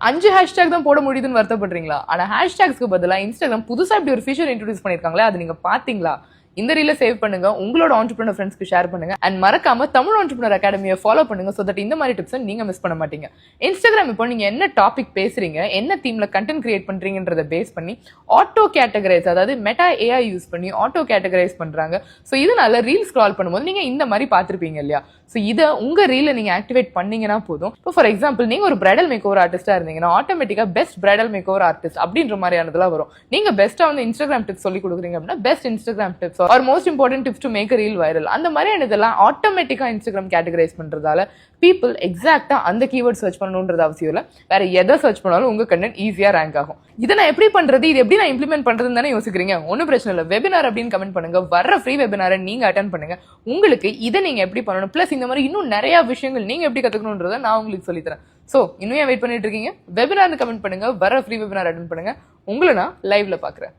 5 hashtag தான் போட முடியுதுன்னு வருத்தப்படுறீங்களா? ஆனா ஹேஷ்டேக்ஸ்க்கு பதிலா இன்ஸ்டாகிராம் புதுசா இப்படி ஒரு ஃபீச்சர் இன்ட்ரோடியூஸ் பண்ணிருக்காங்களே, அது நீங்க பாத்தீங்களா? இந்த ரீல சேவ் பண்ணுங்க, உங்களோட ஆண்டர்பிரினர் ஃப்ரெண்ட்ஸ்க்கு ஷேர் பண்ணுங்க, அண்ட் மறக்காம தமிழ் ஆண்டர்பிரினர் அகாடமியை ஃபாலோ பண்ணுங்க. சோ தட் இந்த மாதிரி டிப்ஸை நீங்க மிஸ் பண்ண மாட்டீங்க. இன்ஸ்டாகிராம் இப்போ நீங்க என்ன டாபிக் பேசுறீங்க, என்ன தீம்ல கண்டென்ட் கிரியேட் பண்றீங்கன்றத பேஸ் பண்ணி ஆட்டோ கேட்டகரைஸ், அதாவது மெட்டா ஏஐ யூஸ் பண்ணி ஆட்டோ கேட்டகரைஸ் பண்றாங்க. சோ இதனால ரீல் ஸ்க்ரால் பண்ணும்போது நீங்க இந்த மாதிரி பார்த்திருப்பீங்க இல்லையா? சோ இதை உங்க ரீல நீங்க ஆக்டிவேட் பண்ணீங்கன்னா போதும். இப்போ ஃபார் எக்ஸாம்பிள் நீங்க ஒரு பிரைடல் மேக் ஓவர் ஆர்டிஸ்டா இருந்தீங்கன்னா ஆட்டோமேட்டிக்கா best bridal makeover artist அப்படின்ற மாதிரியானதெல்லாம் வரும். நீங்க பெஸ்டா வந்து இன்ஸ்டாகிராம் டிப்ஸ் சொல்லி கொடுக்குறீங்க அப்படின்னா best Instagram tips or most important tips to make reel viral, அந்த மாதிரியான இதெல்லாம் ஆட்டோமேட்டிக்கா இன்ஸ்டாகிராம் கேட்டகரைஸ் பண்றதால பீப்புள் எக்ஸாக்டா அந்த கீவேர்ட் சர்ச் பண்ணணும்ன்றது அவசியம் இல்லை. வேற எதை சர்ச் பண்ணாலும் உங்க கண்டென்ட் ஈஸியா ரேங்க் ஆகும். இதை நான் எப்படி பண்றது, இது எப்படி நான் இம்ப்ளிமெண்ட் பண்றதுன்னு தானே யோசிக்கிறீங்க? ஒன்னும் பிரச்சனை இல்லை. வெபினார் அப்படின்னு கமெண்ட் பண்ணுங்க, வர்ற ஃப்ரீ வெபினாரை நீங்க அட்டென்ட் பண்ணுங்க. உங்களுக்கு இதை நீங்க எப்படி பண்ணணும், பிளஸ் இந்த மாதிரி இன்னும் நிறைய விஷயங்கள் நீங்க எப்படி கத்துக்கணும்ன்றதை நான் உங்களுக்கு சொல்லித்தரேன். சோ இன்னும் வெயிட் பண்ணிட்டு இருக்கீங்க? வெபினார் கமெண்ட் பண்ணுங்க, வர ஃப்ரீ வெபினார் அட்டென்ட் பண்ணுங்க. உங்களை நான் லைவ்ல பாக்குறேன்.